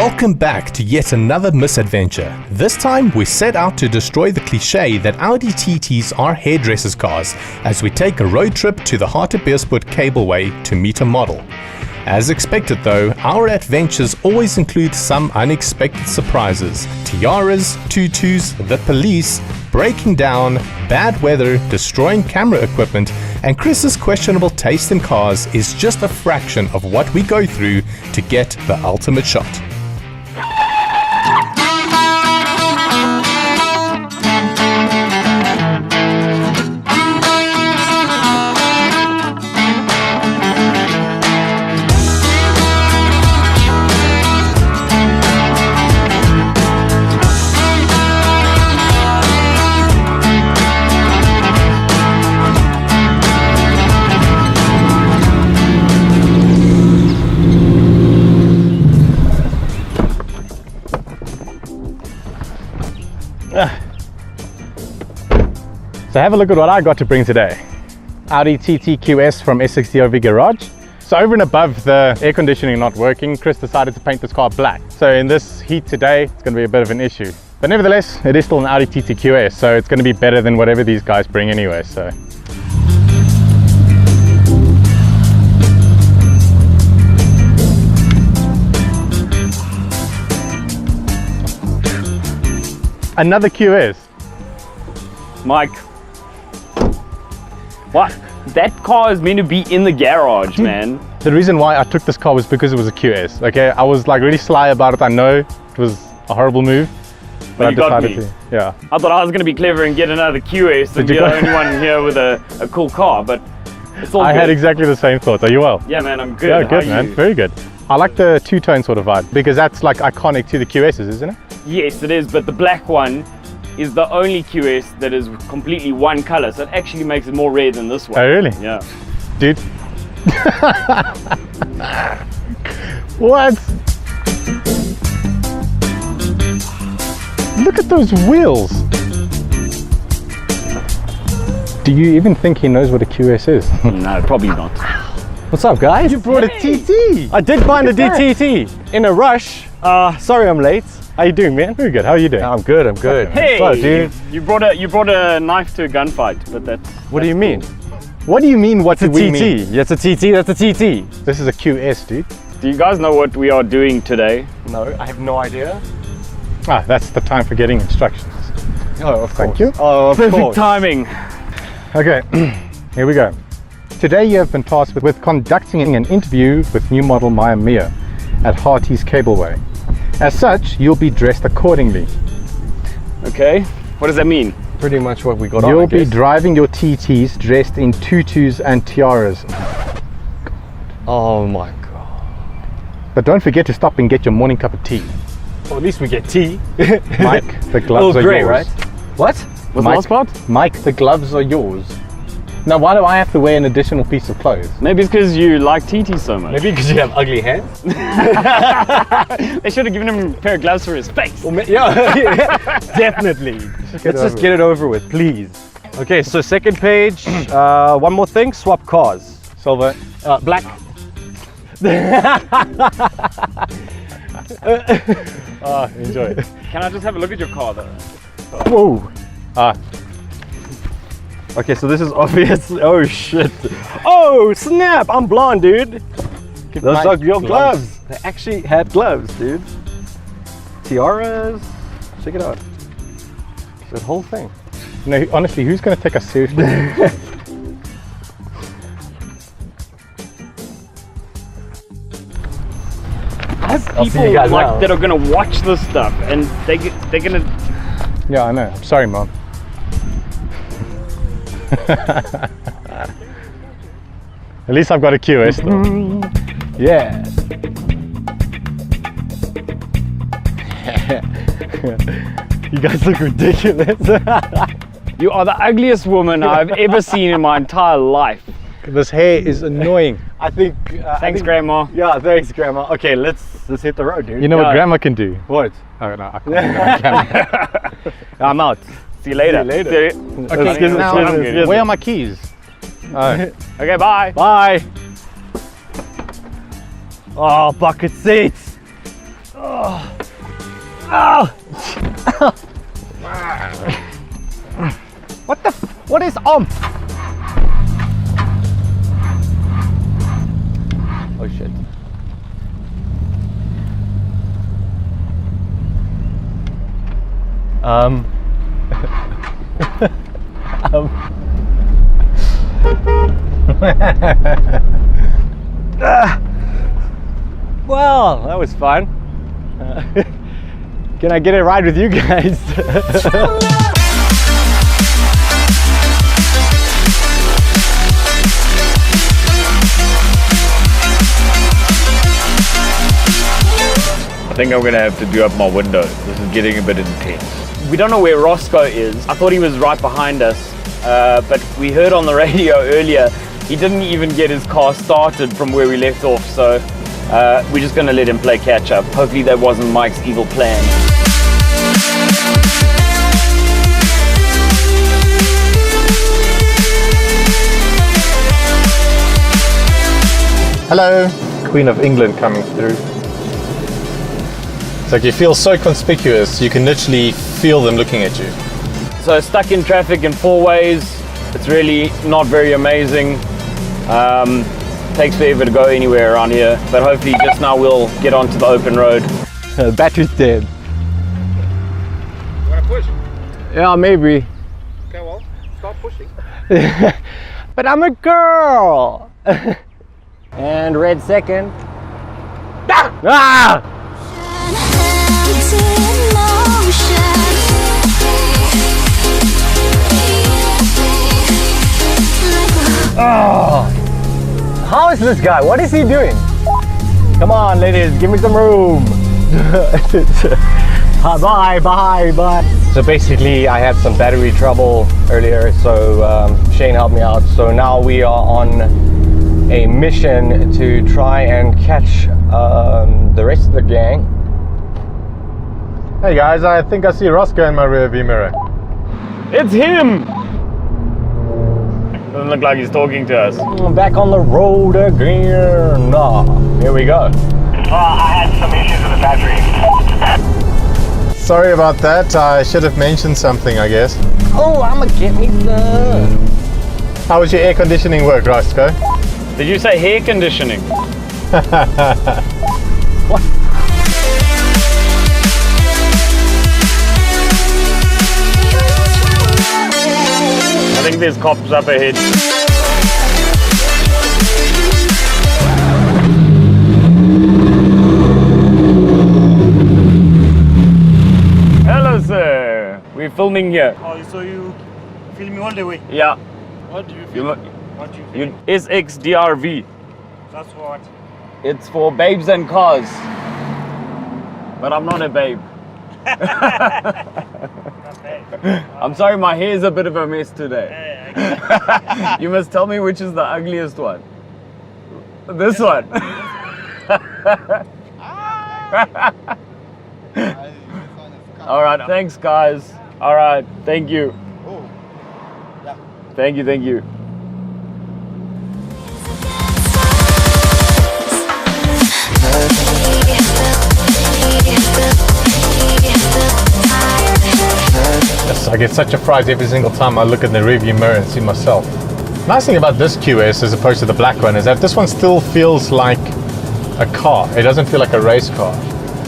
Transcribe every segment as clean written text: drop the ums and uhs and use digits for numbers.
Welcome back to yet another misadventure. This time we set out to destroy the cliché that Audi TTs are hairdressers cars as we take a road trip to the Hartbeespoort Cableway to meet a model. As expected though, our adventures always include some unexpected surprises. Tiaras, tutus, the police, breaking down, bad weather, destroying camera equipment, and Chris's questionable taste in cars is just a fraction of what we go through to get the ultimate shot. So have a look at what I got to bring today. Audi TT QS from SXdrv Garage. So over and above the air conditioning not working, Chris decided to paint this car black. So in this heat today, it's going to be a bit of an issue. But nevertheless, it is still an Audi TT QS, so it's going to be better than whatever these guys bring anyway. So another QS. Mike, what? That car is meant to be in the garage, man. The reason why I took this car was because it was a QS, okay? I was like really sly about it. I know it was a horrible move, but I decided to. Yeah. I thought I was going to be clever and get another QS and be the only one here with a cool car, but it's all good. I had exactly the same thoughts. Are you well? Yeah, man, I'm good. Yeah, good, man. Very good. I like the two-tone sort of vibe because that's like iconic to the QSs, isn't it? Yes, it is, but the black one is the only QS that is completely one color, so it actually makes it more rare than this one. Oh really? Yeah. Dude. What? Look at those wheels. Do you even think he knows what a QS is? No, probably not. What's up, guys? You brought a TT. I did find a DTT in a rush. Sorry I'm late. How you doing, man? Very good. How are you doing? I'm good, I'm good. Hey, what's up, dude? You brought a knife to a gunfight, but that's... What do you mean? What do you mean, what do we TT. mean? That's a TT, that's a TT. This is a QS, dude. Do you guys know what we are doing today? No, I have no idea. Ah, that's the time for getting instructions. Oh, of course. Thank you. Oh, of Perfect course. timing. Okay, here we go. Today you have been tasked with conducting an interview with new model Maya Mia at Hartbeespoort Cableway. As such, you'll be dressed accordingly. Okay, what does that mean? Pretty much what we got on, You'll I be guess. driving your TTs dressed in tutus and tiaras. Oh my god. But don't forget to stop and get your morning cup of tea. Well, at least we get tea. Mike, the gloves are Grey, yours. right? What? What's the last part? Mike, the gloves are yours. Now, why do I have to wear an additional piece of clothes? Maybe it's because you like TT so much. Maybe because you have ugly hands? They should have given him a pair of gloves for his face. Well, yeah, definitely. Let's just get it over with, please. Okay, so second page, one more thing, swap cars. Silver. Black. Enjoy. Can I just have a look at your car though? Whoa. Okay, so this is obvious. Oh shit. Oh snap, I'm blonde, dude. Those are your gloves. They actually had gloves, dude. Tiaras. Check it out. That whole thing. No, honestly, who's going to take us seriously? I have I'll see you people guys like now. that are gonna watch this stuff and they're gonna... Yeah, I know. I'm sorry, Mom. At least I've got a QS though. Yeah. You guys look ridiculous. You are the ugliest woman I've ever seen in my entire life. This hair is annoying. I think. Thanks, Grandma. Yeah, thanks, Grandma. Okay, let's hit the road, dude. You know what Grandma can do? What? Oh no, I can't. I'm out. See you later. See you later. Okay, now, excuse me. where are my keys? Okay, bye. Bye. Oh, bucket seats. What is Oh shit. Well, that was fun. Can I get a ride with you guys? I think I'm gonna have to do up my window. This is getting a bit intense. We don't know where Roscoe is. I thought he was right behind us, but we heard on the radio earlier, he didn't even get his car started from where we left off, so we're just gonna let him play catch up. Hopefully that wasn't Mike's evil plan. Hello. Queen of England coming through. It's like you feel so conspicuous, you can literally feel them looking at you. So stuck in traffic in 4 ways, it's really not very amazing. Takes forever to go anywhere around here, but hopefully just now we'll get onto the open road. The battery's dead. You wanna push? Yeah, maybe. Okay, well, start pushing. But I'm a girl. And red second. Ah! Oh, how is this guy? What is he doing? Come on, ladies, give me some room. Bye. So basically, I had some battery trouble earlier, so Shane helped me out. So now we are on a mission to try and catch the rest of the gang. Hey guys, I think I see Roscoe in my rear view mirror. It's him! Doesn't look like he's talking to us. Back on the road again. Here we go. I had some issues with the battery. Sorry about that. I should have mentioned something, I guess. Oh, I'ma get me some. How was your air conditioning work, Roscoe? Did you say hair conditioning? What? I think there's cops up ahead. Hello, sir. We're filming here. Oh, so you film me all the way? Yeah. What do you You film? look, What do you film? SXdrv. That's what. It's for babes and cars. But I'm not a babe. I'm sorry, my hair is a bit of a mess today. You must tell me which is the ugliest one. This one. All right, thanks guys. All right, thank you. Thank you. Yes, I get such a fright every single time I look in the rearview mirror and see myself. Nice thing about this QS as opposed to the black one is that this one still feels like a car. It doesn't feel like a race car.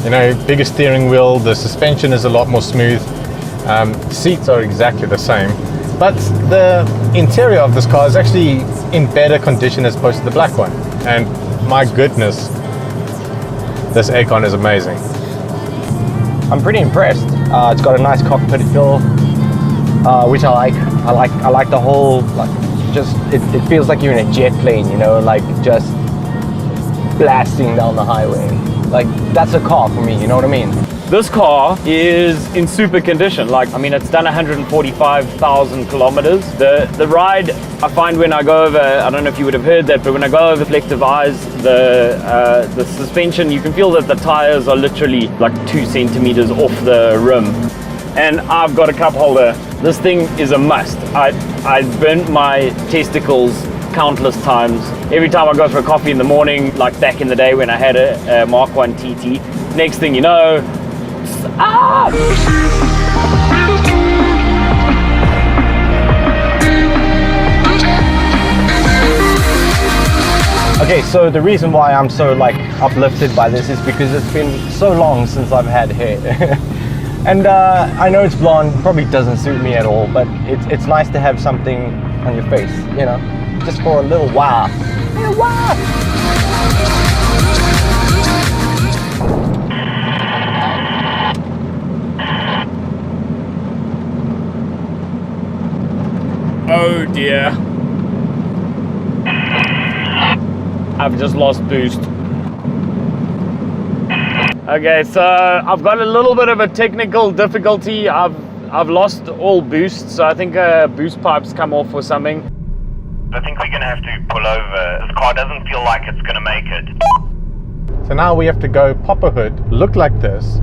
You know, bigger steering wheel, the suspension is a lot more smooth. Seats are exactly the same. But the interior of this car is actually in better condition as opposed to the black one. And my goodness, this aircon is amazing. I'm pretty impressed. It's got a nice cockpit feel, which I like. I like the whole, like, just it feels like you're in a jet plane, you know, like just blasting down the highway. Like, that's a car for me, you know what I mean? This car is in super condition. Like, I mean, it's done 145,000 kilometers. The ride, I find when I go over, I don't know if you would have heard that, but when I go over reflective eyes, the suspension, you can feel that the tires are literally like 2 centimeters off the rim. And I've got a cup holder. This thing is a must. I burnt my testicles countless times. Every time I go for a coffee in the morning, like back in the day when I had a Mark 1 TT, Next thing you know, Okay, so the reason why I'm so like uplifted by this is because it's been so long since I've had hair. And I know it's blonde, probably doesn't suit me at all, but it's nice to have something on your face, you know, just for a little while. oh dear. I've just lost boost. Okay, so I've got a little bit of a technical difficulty. I've lost all boost, so I think boost pipes come off or something. I think we're gonna have to pull over. This car doesn't feel like it's gonna make it. So now we have to go pop a hood, look like this,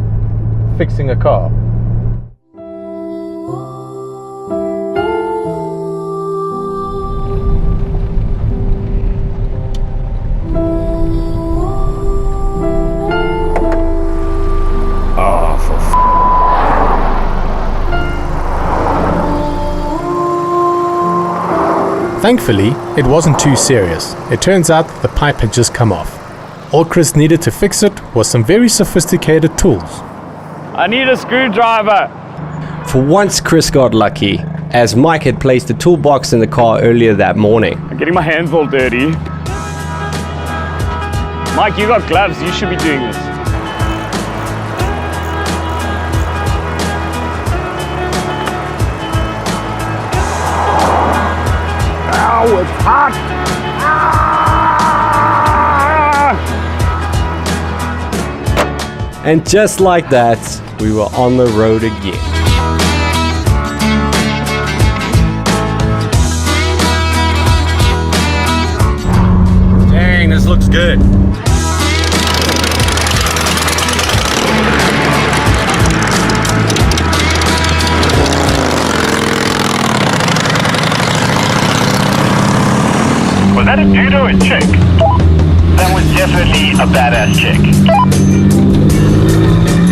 fixing a car. Thankfully, it wasn't too serious. It turns out the pipe had just come off. All Chris needed to fix it was some very sophisticated tools. I need a screwdriver. For once, Chris got lucky, as Mike had placed a toolbox in the car earlier that morning. I'm getting my hands all dirty. Mike, you got gloves. You should be doing this. Ow, it's hot. And just like that, we were on the road again. Dang, this looks good. Was that a dude or a chick? That was definitely a badass chick.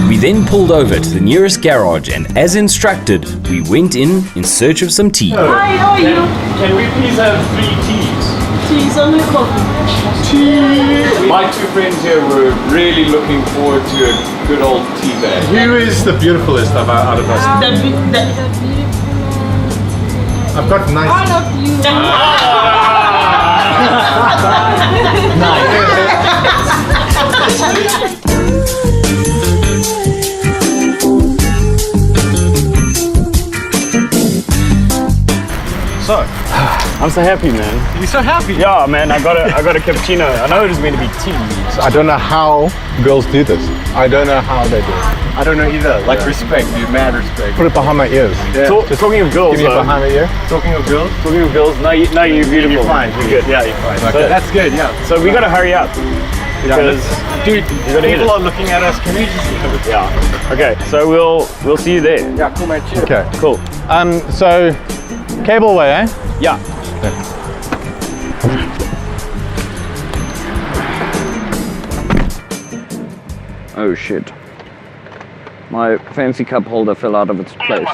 We then pulled over to the nearest garage and, as instructed, we went in search of some tea. Hi, how are you? Can we please have 3 teas? Tea's only coffee. My 2 friends here were really looking forward to a good old tea bag. Who is the beautifulest out of us? I've got nice. All of you. So, I'm so happy, man. you're so happy. Yeah, man, I got a cappuccino. I know it was meant to be tea. I don't know how girls do this. I don't know how they do it. I don't know either. Like respect, dude, mad respect. Put it behind my ears. Yeah. Talking of girls, Give me it though. behind my ear. Talking of girls, Talking of girls, no, you're beautiful. you're fine. You're good. Yeah, you're fine. Okay, that's good. Yeah. So we gotta hurry up. Because Dude, gotta hit people it. are looking at us. Can we just? yeah. Okay, so we'll see you there. Yeah, cool, man. Cheers. Okay. Cool. So, Cableway, eh? Yeah. Oh shit. My fancy cup holder fell out of its place.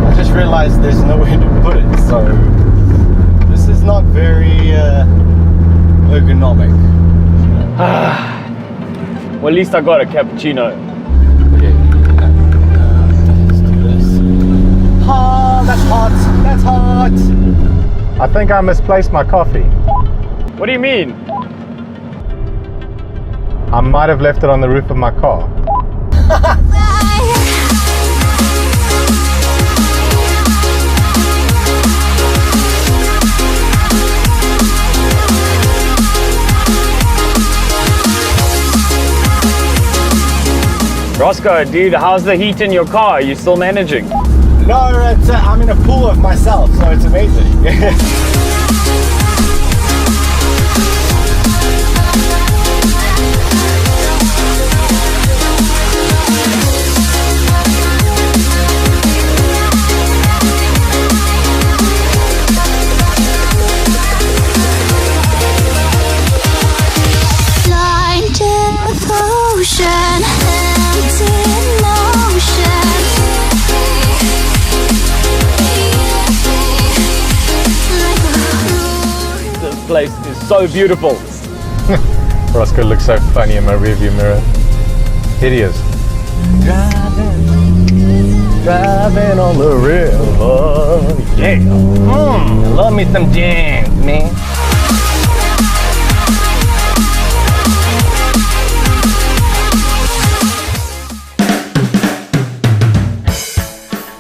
I just realized there's nowhere to put it, so this is not very ergonomic. Well, at least I got a cappuccino. Okay. Let's do this. Oh, that's hot. That's hot. I think I misplaced my coffee. What do you mean? I might have left it on the roof of my car. Roscoe, dude, how's the heat in your car? Are you still managing? No, it's, I'm in a pool of myself, so it's amazing. place is so beautiful. Roscoe looks so funny in my rearview mirror. Here he is. Driving on the river. Yeah. Love me some jams, man.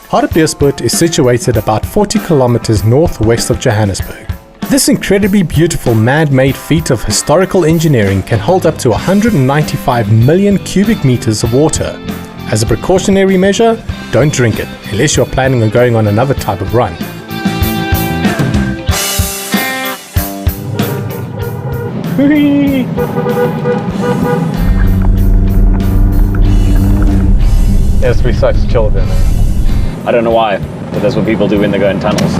Hartbeespoort is situated about 40 kilometers northwest of Johannesburg. This incredibly beautiful man-made feat of historical engineering can hold up to 195 million cubic meters of water. As a precautionary measure, don't drink it unless you're planning on going on another type of run. Yes, we're such children. I don't know why, but that's what people do when they go in tunnels.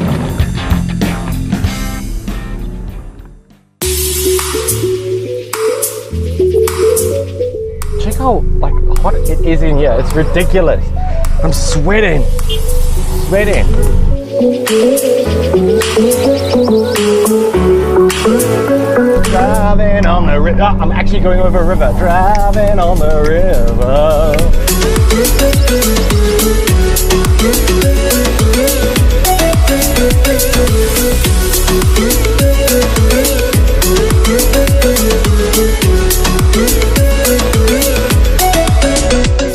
Check how like hot it is in here. It's ridiculous. I'm sweating. Driving on the river. I'm actually going over a river. Driving on the river.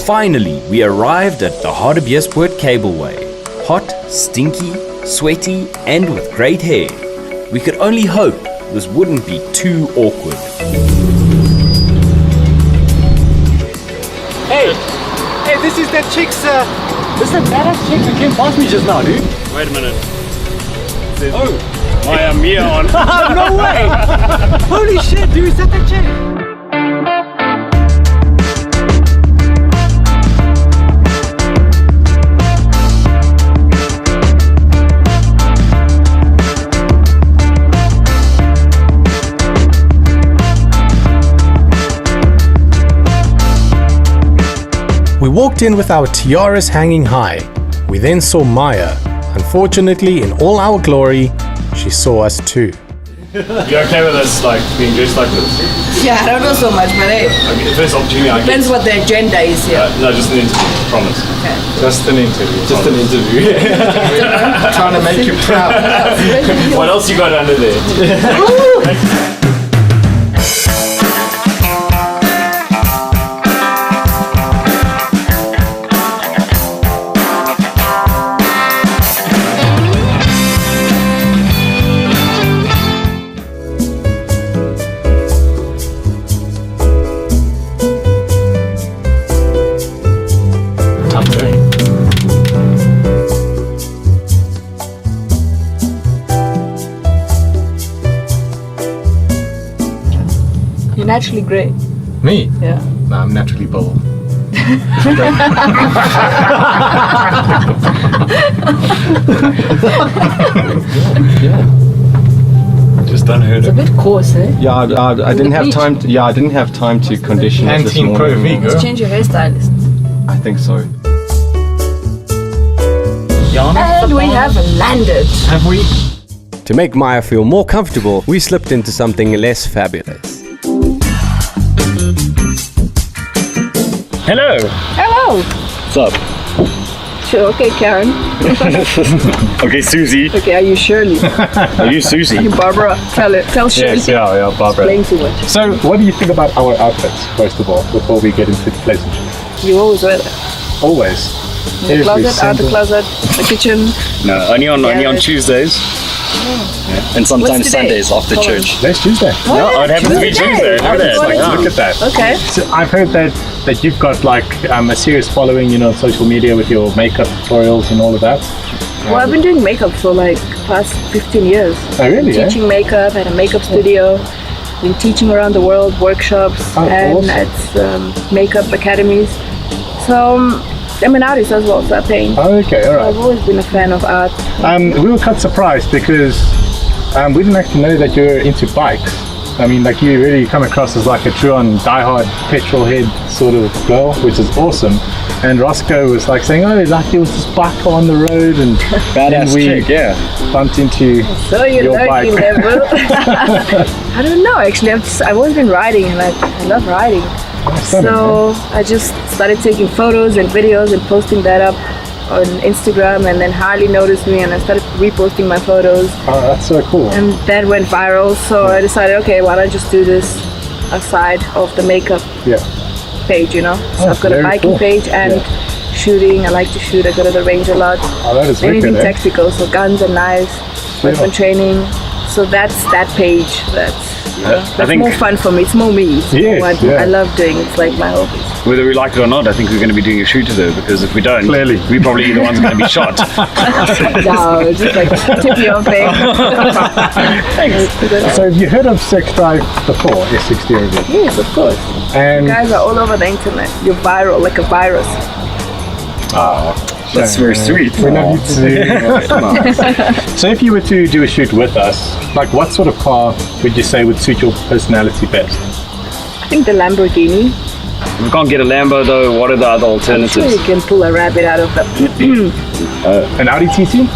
Finally, we arrived at the Hartbeespoort Cableway. Hot, stinky, sweaty, and with great hair. We could only hope this wouldn't be too awkward. Hey, this is that chick's, this is that badass chick who came past me just now, dude. Wait a minute. I am here on. No way! Holy shit, dude, is that chick? We walked in with our tiaras hanging high. We then saw Maya. Unfortunately, in all our glory, she saw us too. You okay with us like being dressed like this? Yeah, I don't know so much, but hey, Okay, the first opportunity I get. depends what the agenda is here. No, just an interview, promise. Just an interview. Just an interview. Trying to make you proud. What else you got under there? You're naturally great. Me? Yeah. No, I'm naturally bold. Just done heard It's a bit coarse, eh? Yeah, I didn't have time. I didn't have time to condition it this Pantene Pro morning. V, Let's girl. change your hairstylist. I think so. And we have landed. Have we? To make Maya feel more comfortable, we slipped into something less fabulous. Hello. Hello. What's up? Sure, okay, Karen. Okay, Susie. Okay, are you Shirley? Are you Susie? You Barbara? Tell Shirley. Yes, yeah, Barbara. Playing too much. So, what do you think about our outfits, first of all, before we get into the pleasantry? You always wear that. Always. In the closet, out the closet, the kitchen. No, only on Tuesdays. Yeah. And sometimes What's today? Sundays after Hold on. church. Next Tuesday. No, it happens to be Tuesday. Look at that. Look at that. Okay. So I've heard that you've got like a serious following, on social media with your makeup tutorials and all of that. Well, I've been doing makeup for like past 15 years. Oh, really? Teaching makeup at a makeup studio. Been teaching around the world, workshops, and awesome. at makeup academies. So I'm an artist as well, so I paint. Okay, all right. I've always been a fan of art. We were quite surprised because we didn't actually know that you're into bikes. I mean, like, you really come across as like a true-on diehard petrol head sort of girl, which is awesome. And Roscoe was like saying, oh, like there was this bike on the road, and Badass we chick, yeah. bumped into So you're your lurking bike. level. I don't know, actually. I've always been riding, and I love riding. So I just started taking photos and videos and posting that up on Instagram, and then Harley noticed me and I started reposting my photos, Oh, that's so cool. and that went viral. So I decided, okay, why not just do this aside of the makeup Yeah. page, you know? So Oh, I've got a very biking cool. page and shooting. I like to shoot. I go to the range a lot. Oh, that is Anything wicked, eh? tactical, so guns and knives, weapon training. So that's that page. That's think- more fun for me. It's more me. It's Yes, what yeah. I love doing. It's like my hobby. Whether we like it or not, I think we're going to be doing a shoot today, because if we don't, Clearly. we're probably the ones going to be shot. No, it's just like tip your thing. So have you heard of SXdrv before, SXdrv? Yes, of course. And You guys are all over the internet. You're viral, like a virus. That's very sweet. we love you too. So if you were to do a shoot with us, like what sort of car would you say would suit your personality best? I think the Lamborghini. If we can't get a Lambo though, what are the other I'm sure alternatives? you can pull a rabbit out of the. An Audi TT?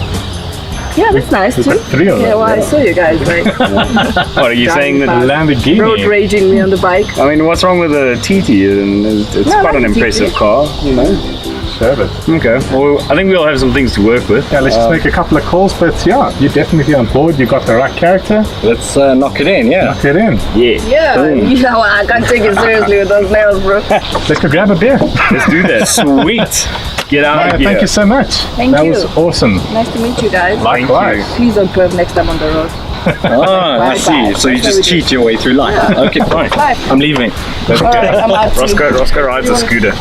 Yeah, that's nice We've too. got 3 of Yeah, them. well, I saw you guys like What are you saying that? Fast. Lamborghini. road raging me on the bike. I mean, what's wrong with a TT? And it's Yeah, I quite an like a impressive TT. car, you know. Sure, but Okay, well, I think we'll have some things to work with. yeah, let's just make a couple of calls. But yeah, you're definitely on board. You got the right character. Let's knock it in, yeah. Knock it in. Yeah. Yeah, you know what? I can't take it seriously with those nails, bro. Let's go grab a beer. Let's do that. Sweet. Get out of here. Thank you so much. Thank that you. was awesome. Nice to meet you guys. Likewise. Please don't perv next time on the road. Ah, I see. So you just cheat your way through life. Okay, fine. Life. I'm leaving. Let's go. Alright, I'm out too. Roscoe rides a scooter.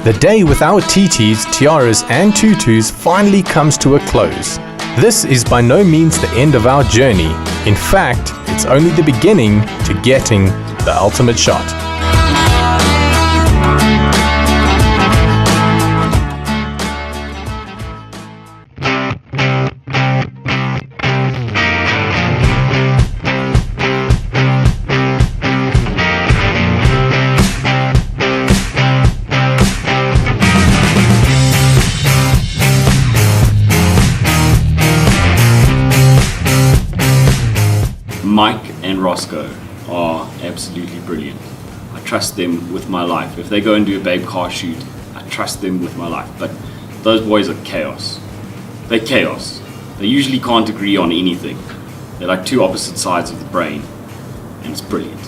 The day with our TTs, tiaras and tutus finally comes to a close. This is by no means the end of our journey. In fact, it's only the beginning to getting the ultimate shot. Mike and Roscoe are absolutely brilliant. I trust them with my life. If they go and do a babe car shoot, I trust them with my life. But those boys are chaos. They're chaos. They usually can't agree on anything. They're like two opposite sides of the brain. And it's brilliant.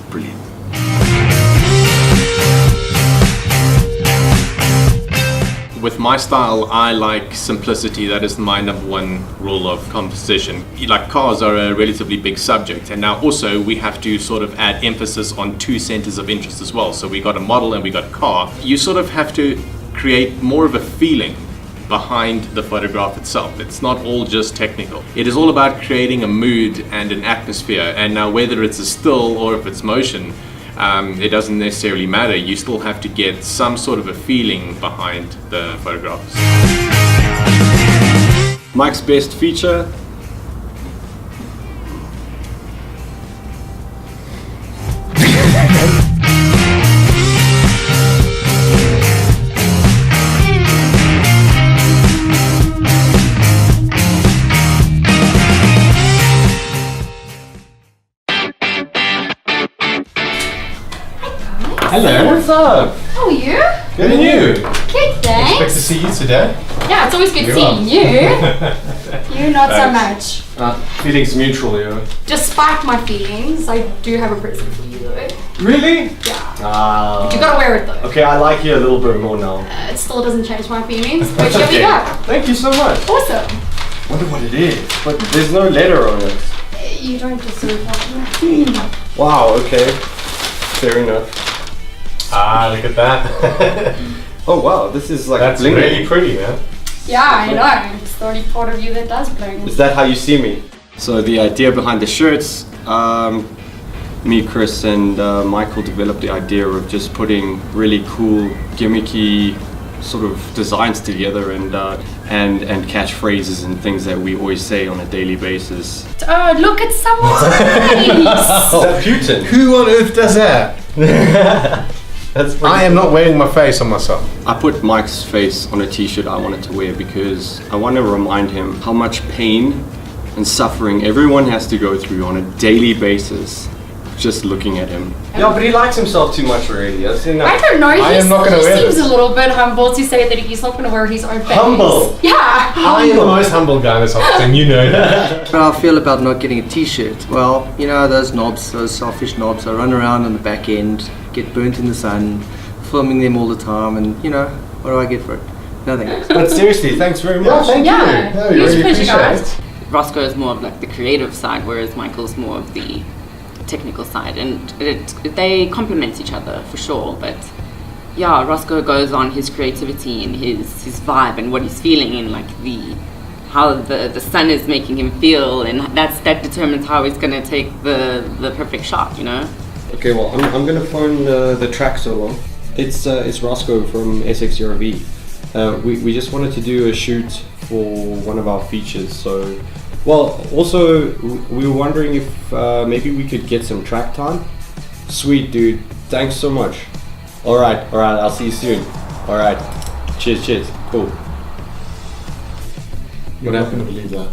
Brilliant. With my style, I like simplicity. That is my number one rule of composition. Like, cars are a relatively big subject, and now also we have to sort of add emphasis on two centers of interest as well. So we got a model and we got a car. You sort of have to create more of a feeling behind the photograph itself. It's not all just technical. It is all about creating a mood and an atmosphere. And now whether it's a still or if it's motion, it doesn't necessarily matter. You still have to get some sort of a feeling behind the photographs. Mike's best feature. Hello. What's up? How are you? Good and you? Good, Expect thanks. to see you today. Yeah, it's always good seeing you. You not so much. Feelings mutual, yeah. Despite my feelings, I do have a present for you though. Really? Yeah. But you gotta wear it though. Okay, I like you a little bit more now. It still doesn't change my feelings, but That's here we okay. go. Thank you so much. Awesome. Wonder what it is, but there's no letter on it. You don't deserve that. Wow, okay. Fair enough. Ah, look at that. Oh wow, this is like That's blingy. really pretty, man. Yeah, I know. It's the only part of you that does bling. Is that how you see me? So the idea behind the shirts, me, Chris, and Michael developed the idea of just putting really cool, gimmicky sort of designs together and catchphrases and things that we always say on a daily basis. Oh, look at someone's face! Is that Putin? Who on earth does that? I am not wearing my face on myself. I put Mike's face on a t-shirt I wanted to wear because I want to remind him how much pain and suffering everyone has to go through on a daily basis just looking at him. Yeah, but he likes himself too much already. I don't know. I am not going to he wear seems this. a little bit humble to say that he's not going to wear his own face. Humble. Yeah. I am the most humble guy in this office, and you know that. How I feel about not getting a t-shirt? Well, you know, those knobs, those selfish knobs, I run around on the back end, get burnt in the sun, filming them all the time, and you know, what do I get for it? Nothing. But seriously, thanks very much. Yeah, No, we really appreciate it. Roscoe is more of like the creative side, whereas Michael's more of the technical side, and they complement each other for sure. But yeah, Roscoe goes on his creativity and his vibe and what he's feeling, and like how the sun is making him feel, and that determines how he's gonna take the perfect shot, you know. Okay, well, I'm gonna phone the track solo. It's Roscoe from SXdrv. We just wanted to do a shoot for one of our features, so. Well, also, we were wondering if maybe we could get some track time. Sweet, dude. Thanks so much. Alright, I'll see you soon. Alright. Cheers. Cool. You're not going to believe that.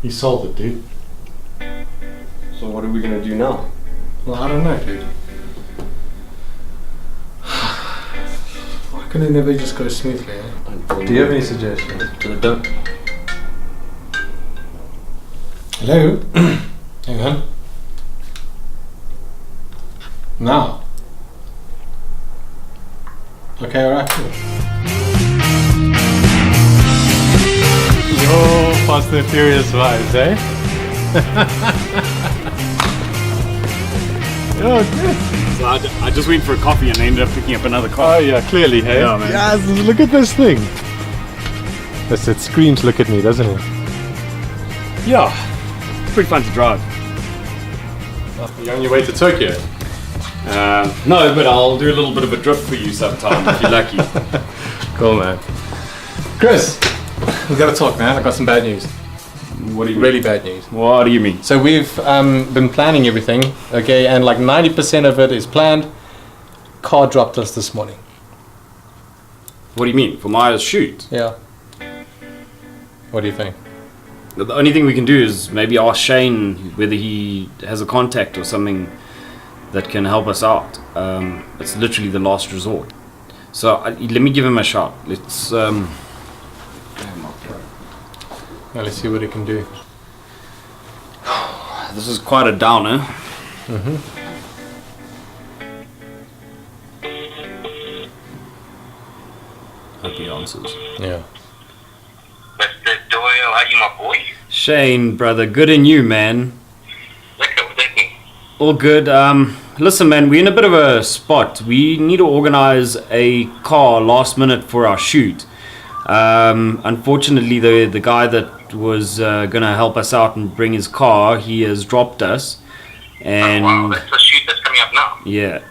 He sold it, dude. So what are we gonna do now? Well, I don't know, dude. Why can it never just go smoothly, eh? Do you have any suggestions? Hello? Hang on. Now. Okay, alright, cool. Yo, Fast and Furious vibes, eh? Yo, good. So I just went for a coffee and ended up picking up another car. Oh yeah, clearly, hey? Yeah, man. Yes, look at this thing. It screams look at me, doesn't it? Yeah, it's pretty fun to drive. You're on your way to Tokyo? No, but I'll do a little bit of a drift for you sometime if you're lucky. Cool, man. Chris, we gotta talk, man. I got some bad news. What do you mean? Really bad news. What do you mean? So we've been planning everything, okay, and like 90% of it is planned. Car dropped us this morning. What do you mean? For my shoot? Yeah. What do you think? The only thing we can do is maybe ask Shane whether he has a contact or something that can help us out. It's literally the last resort. So let me give him a shot. Let's let's see what it can do. This is quite a downer. Hope he answers. Yeah. Mr. Doyle, how you, my boy? Shane, brother, good in you, man. All good. Listen, man, we're in a bit of a spot. We need to organize a car last minute for our shoot. Unfortunately, the guy that was gonna help us out and bring his car, he has dropped us. And wow, that's the shoot that's coming up now. yeah,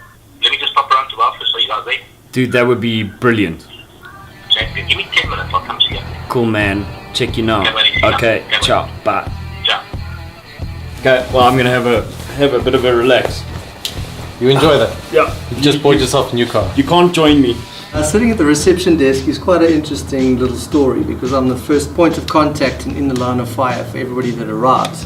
Let me just pop around to the office. Are you guys there? dude, that would be brilliant. Give me 10 minutes. I'll come see you. Cool, man. Check you now. Okay, buddy. Okay, Okay, ciao, bye. Ciao. Okay, well, I'm gonna have a bit of a relax. You enjoy that? Yeah. You just bought yourself a new car. You can't join me. Sitting at the reception desk is quite an interesting little story because I'm the first point of contact and in the line of fire for everybody that arrives,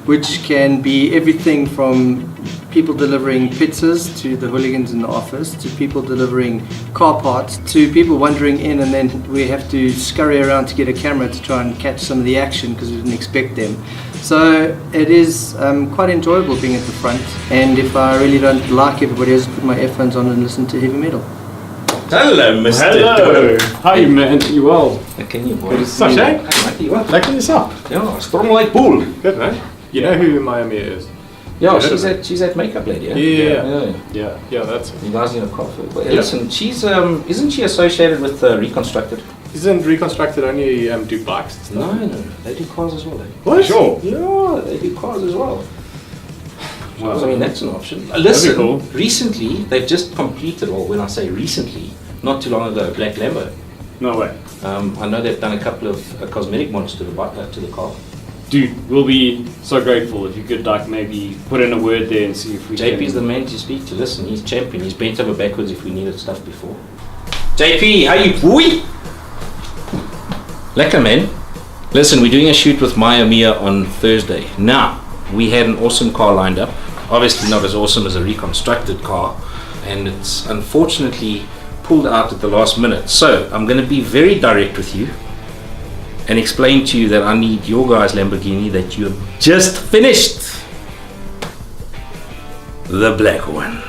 which can be everything from people delivering pizzas to the hooligans in the office, to people delivering car parts, to people wandering in, and then we have to scurry around to get a camera to try and catch some of the action because we didn't expect them. So it is quite enjoyable being at the front, and if I really don't like everybody, I just put my earphones on and listen to heavy metal. Hello, Mr. Hello. Hi, man. You well? Can you boy? Such, eh? Like yourself. Yeah, strong like bull. Good, man. You know who Miami is? Yeah, she's that makeup lady. Yeah, that's it. You guys need a coffee. But listen, she's isn't she associated with Reconstructed? Isn't Reconstructed only do bikes and stuff? No, they do cars as well. Eh? What? Sure. Yeah, they do cars as well. Well, I mean, that's an option. Listen, cool. recently, they've just completed, or when I say recently, not too long ago, Black Lambo. No way. I know they've done a couple of cosmetic mods to the car. Dude, we'll be so grateful if you could like maybe put in a word there and see if we JP's the man to speak to. Listen, he's champion. He's bent over backwards if we needed stuff before. JP, how you boy? Lekker, man. Listen, we're doing a shoot with Mia on Thursday. Now, we had an awesome car lined up. Obviously not as awesome as a reconstructed car, and it's unfortunately pulled out at the last minute. So I'm going to be very direct with you and explain to you that I need your guys' Lamborghini that you have just finished. The black one.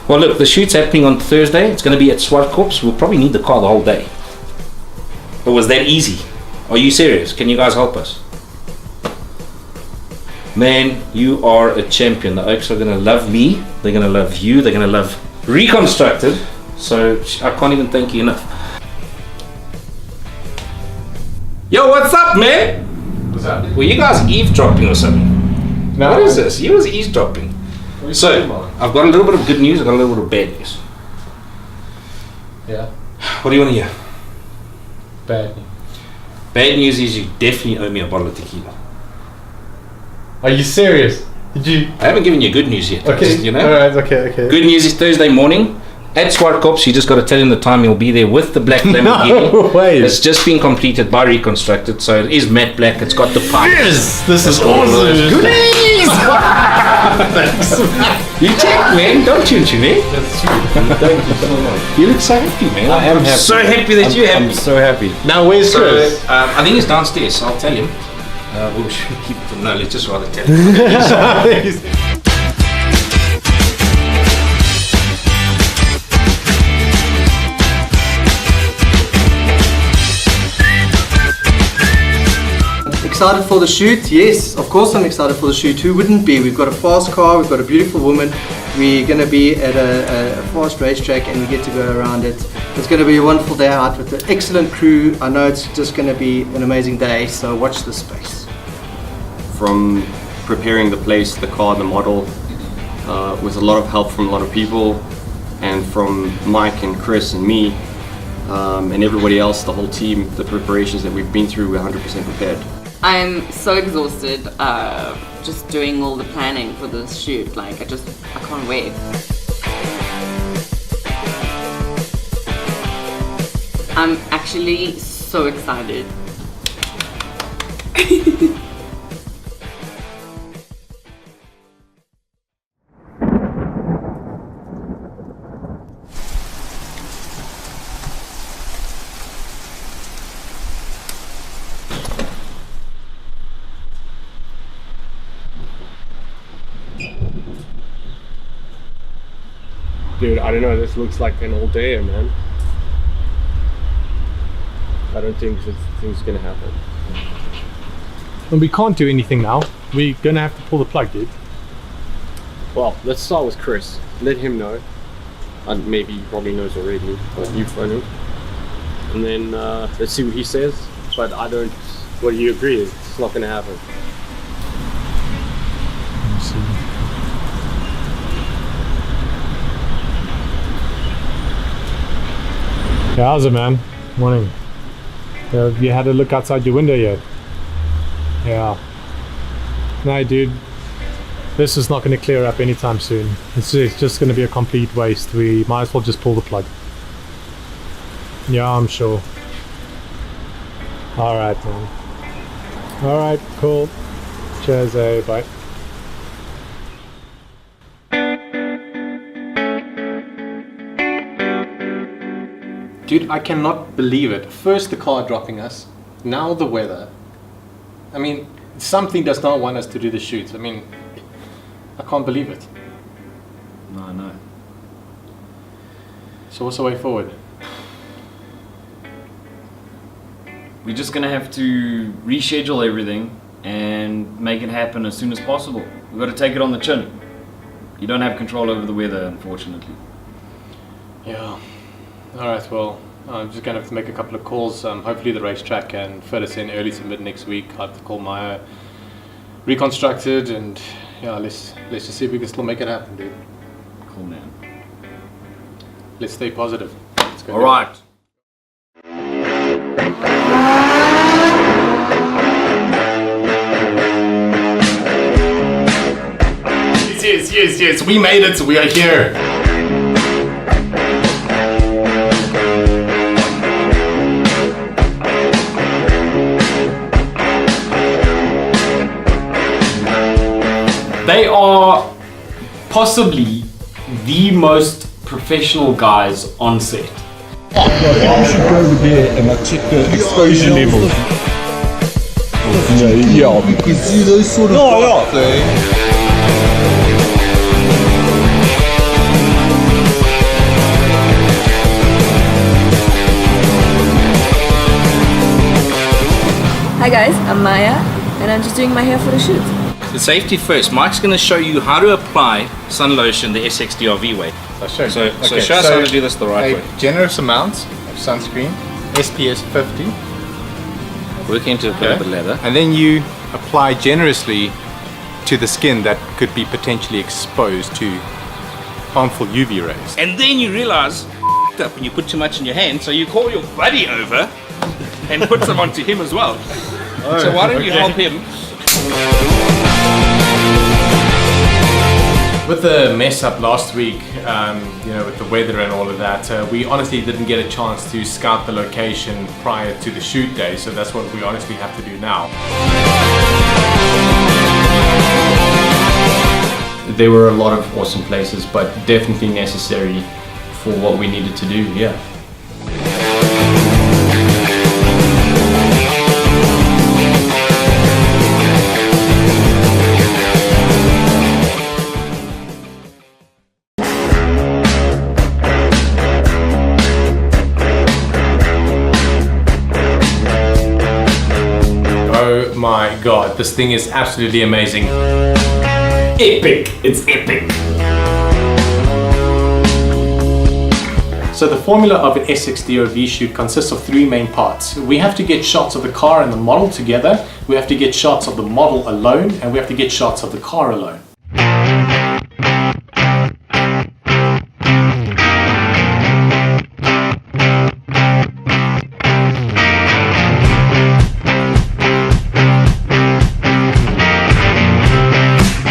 Well, look, the shoot's happening on Thursday. It's going to be at Zwartkops. We'll probably need the car the whole day. But was that easy? Are you serious? Can you guys help us? Man, you are a champion. The Oaks are going to love me. They're going to love you. They're going to love Reconstructed. So I can't even thank you enough. Yo, what's up, man? What's up? Were you guys eavesdropping or something? No. What is this? You was eavesdropping. So, I've got a little bit of good news, I've got a little bit of bad news. Yeah. What do you want to hear? Bad. Bad news is you definitely owe me a bottle of tequila. Are you serious? Did you? I haven't given you good news yet. Okay. Just, you know? Alright, okay. Good news is Thursday morning at Zwartkops. You just got to tell him the time you'll be there with the black Lamborghini. No way. It's just been completed by Reconstructed, so it is matte black. It's got the pipe. Yes! This is awesome! Goodies! You checked, man. Don't you, man? That's true. Thank you so much. You look so happy, man. I am happy. So happy that you're happy. I'm so happy. Now, where's Chris? I think he's downstairs, so I'll tell him. We'll keep it from, no, let's just rather tell him. Excited for the shoot? Yes, of course I'm excited for the shoot. Who wouldn't be? We've got a fast car, we've got a beautiful woman. We're going to be at a fast racetrack and we get to go around it. It's going to be a wonderful day out with an excellent crew. I know it's just going to be an amazing day, so watch this space. From preparing the place, the car, the model, with a lot of help from a lot of people, and from Mike and Chris and me, and everybody else, the whole team, the preparations that we've been through, we're 100% prepared. I'm so exhausted just doing all the planning for this shoot. Like, I can't wait. I'm actually so excited. Dude, I don't know, this looks like an all day, man. I don't think this thing's gonna happen. And we can't do anything now. We're gonna have to pull the plug, dude. Well, let's start with Chris. Let him know. Maybe he probably knows already, but you phone him. And then let's see what he says. But what do you agree? It's not gonna happen. Let's see. Yeah, how's it, man? Morning. Have you had a look outside your window yet? Yeah. No, dude. This is not going to clear up anytime soon. It's just going to be a complete waste. We might as well just pull the plug. Yeah, I'm sure. Alright, man. Alright, cool. Cheers, bye. Dude, I cannot believe it. First the car dropping us, now the weather. I mean, something does not want us to do the shoot. I mean, I can't believe it. No, I know. So what's the way forward? We're just gonna have to reschedule everything and make it happen as soon as possible. We've got to take it on the chin. You don't have control over the weather, unfortunately. Yeah. Alright, well, I'm just going to have to make a couple of calls. Hopefully the racetrack can fit us in early to mid next week. I'll have to call Maya, reconstructed, and yeah, let's just see if we can still make it happen, dude. Cool, man. Let's stay positive. Let's go. All right. Yes, we made it, we are here. They are possibly the most professional guys on set. You should go over there and check the exposure level. Yeah, you can see those sort of dots, Hi guys, I'm Maya, and I'm just doing my hair for the shoot. The safety first. Mike's going to show you how to apply sun lotion the SXdrv way. So show us how to do this the right way. Generous amount of sunscreen, SPS 50. Work into a bit of the leather. And then you apply generously to the skin that could be potentially exposed to harmful UV rays. And then you realize up when you put too much in your hand, so you call your buddy over and put some onto him as well. So why don't you help him? With the mess up last week, with the weather and all of that, we honestly didn't get a chance to scout the location prior to the shoot day, so that's what we honestly have to do now. There were a lot of awesome places, but definitely necessary for what we needed to do, yeah. Oh my god, this thing is absolutely amazing. Epic! It's epic! So the formula of an SXdrv shoot consists of three main parts. We have to get shots of the car and the model together, we have to get shots of the model alone, and we have to get shots of the car alone.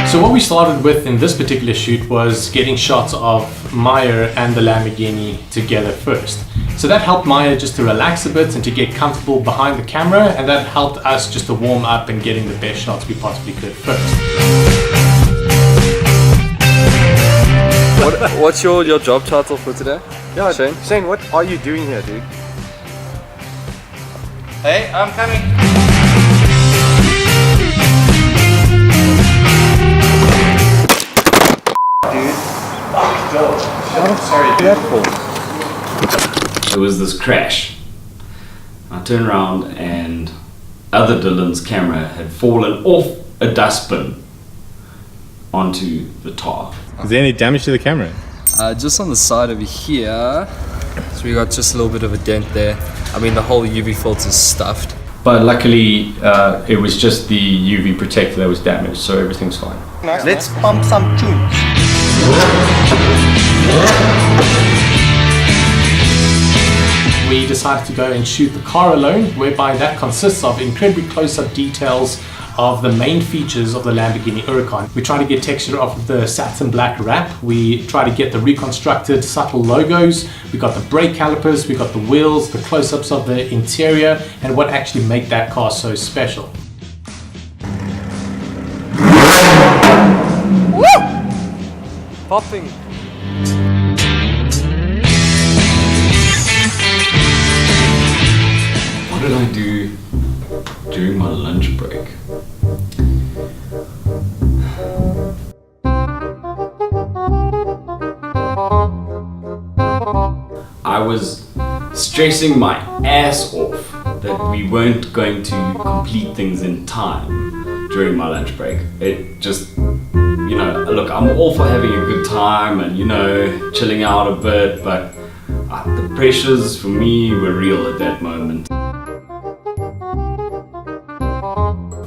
So what we started with in this particular shoot was getting shots of Maya and the Lamborghini together first. So that helped Maya just to relax a bit and to get comfortable behind the camera, and that helped us just to warm up and getting the best shots we possibly could first. What's your job title for today? Yeah, Shane, what are you doing here, dude? Hey, I'm coming. There was this crash. I turned around and other Dylan's camera had fallen off a dustbin onto the tar. Is there any damage to the camera? Just on the side over here, so we got just a little bit of a dent there. I mean, the whole UV filter's stuffed. But luckily, it was just the UV protector that was damaged, so everything's fine. Let's pump some tunes. We decided to go and shoot the car alone, whereby that consists of incredibly close-up details of the main features of the Lamborghini Huracan. We try to get texture off of the satin black wrap. We try to get the reconstructed subtle logos. We got the brake calipers, we got the wheels, the close-ups of the interior, and what actually make that car so special. Woo! Popping. What did I do during my lunch break? I was stressing my ass off that we weren't going to complete things in time during my lunch break. It just, look, I'm all for having a good time and, chilling out a bit, but the pressures for me were real at that moment.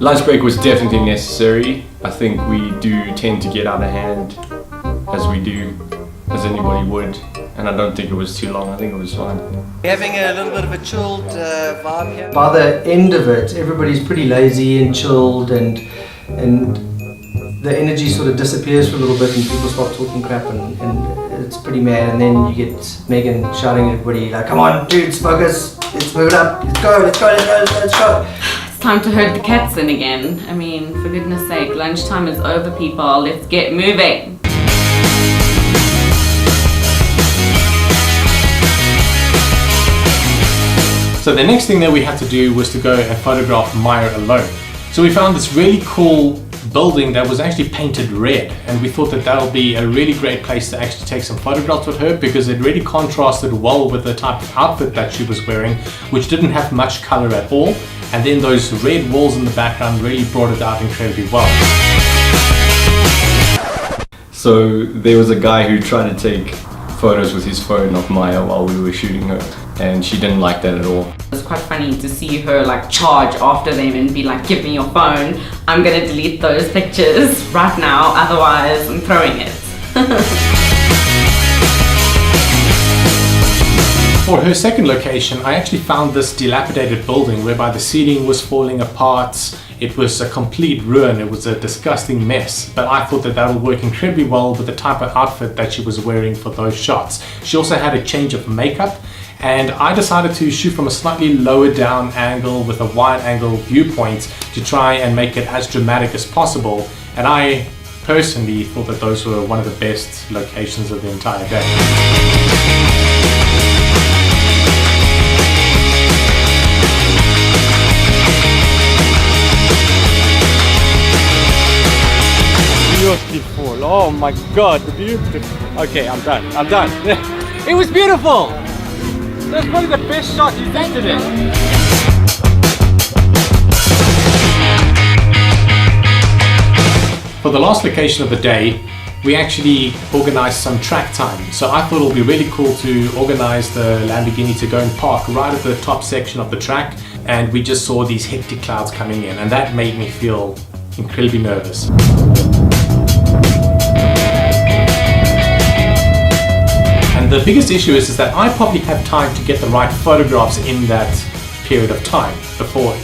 Lunch break was definitely necessary. I think we do tend to get out of hand as we do, as anybody would. And I don't think it was too long, I think it was fine. We're having a little bit of a chilled vibe here. By the end of it, everybody's pretty lazy and chilled, and the energy sort of disappears for a little bit and people start talking crap, and it's pretty mad. And then you get Megan shouting at everybody like, come on dudes, focus, let's move it up, let's go, let's go, let's go, let's go. It's time to herd the cats in again. I mean, for goodness sake, lunchtime is over, people. Let's get moving. So the next thing that we had to do was to go and photograph Maya alone. So we found this really cool building that was actually painted red, and we thought that that'll be a really great place to actually take some photographs with her, because it really contrasted well with the type of outfit that she was wearing, which didn't have much color at all. And then those red walls in the background really brought it out incredibly well. So there was a guy who tried to take photos with his phone of Maya while we were shooting her, and she didn't like that at all. It's quite funny to see her like charge after them and be like, give me your phone, I'm gonna delete those pictures right now, otherwise I'm throwing it. For her second location, I actually found this dilapidated building whereby the ceiling was falling apart. It was a complete ruin, it was a disgusting mess, but I thought that that would work incredibly well with the type of outfit that she was wearing for those shots. She also had a change of makeup, and I decided to shoot from a slightly lower down angle with a wide angle viewpoint to try and make it as dramatic as possible. And I personally thought that those were one of the best locations of the entire day. Beautiful. Oh my god, the beautiful. Okay, I'm done. It was beautiful. That's probably the best shot you did today. For the last location of the day, we actually organized some track time. So I thought it would be really cool to organize the Lamborghini to go and park right at the top section of the track, and we just saw these hectic clouds coming in, and that made me feel incredibly nervous. And the biggest issue is that I probably have time to get the right photographs in that period of time before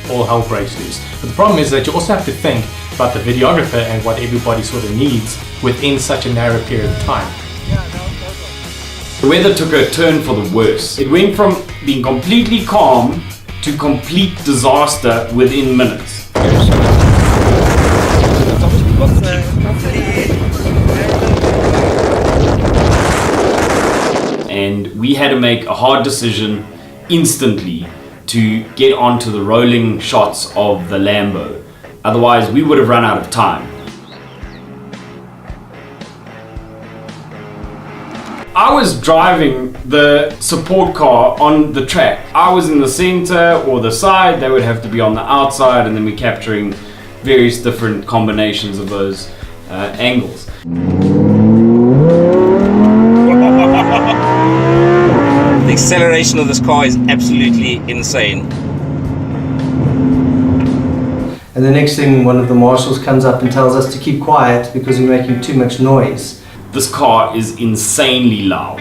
all hell breaks loose. But the problem is that you also have to think about the videographer and what everybody sort of needs within such a narrow period of time. The weather took a turn for the worse. It went from being completely calm to complete disaster within minutes. And we had to make a hard decision instantly to get onto the rolling shots of the Lambo. Otherwise, we would have run out of time. I was driving the support car on the track. I was in the center or the side, they would have to be on the outside, and then we're capturing various different combinations of those angles. The acceleration of this car is absolutely insane. And the next thing, one of the marshals comes up and tells us to keep quiet because we're making too much noise. This car is insanely loud,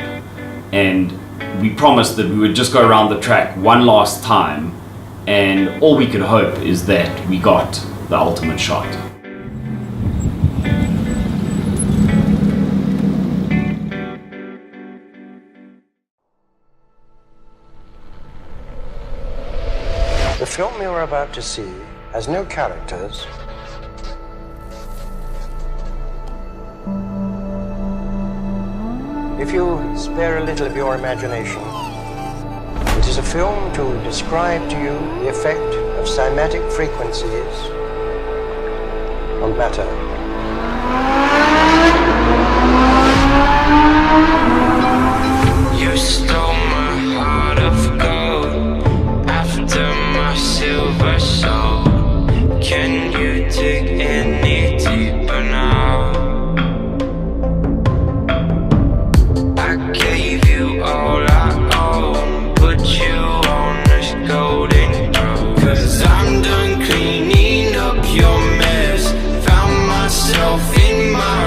and we promised that we would just go around the track one last time, and all we could hope is that we got the ultimate shot. The film you're about to see has no characters. If you spare a little of your imagination, it is a film to describe to you the effect of cymatic frequencies on matter. You stole my heart of gold after my silver soul. Can you dig any deeper now? I gave you all I own, put you on this golden throne. 'Cause I'm done cleaning my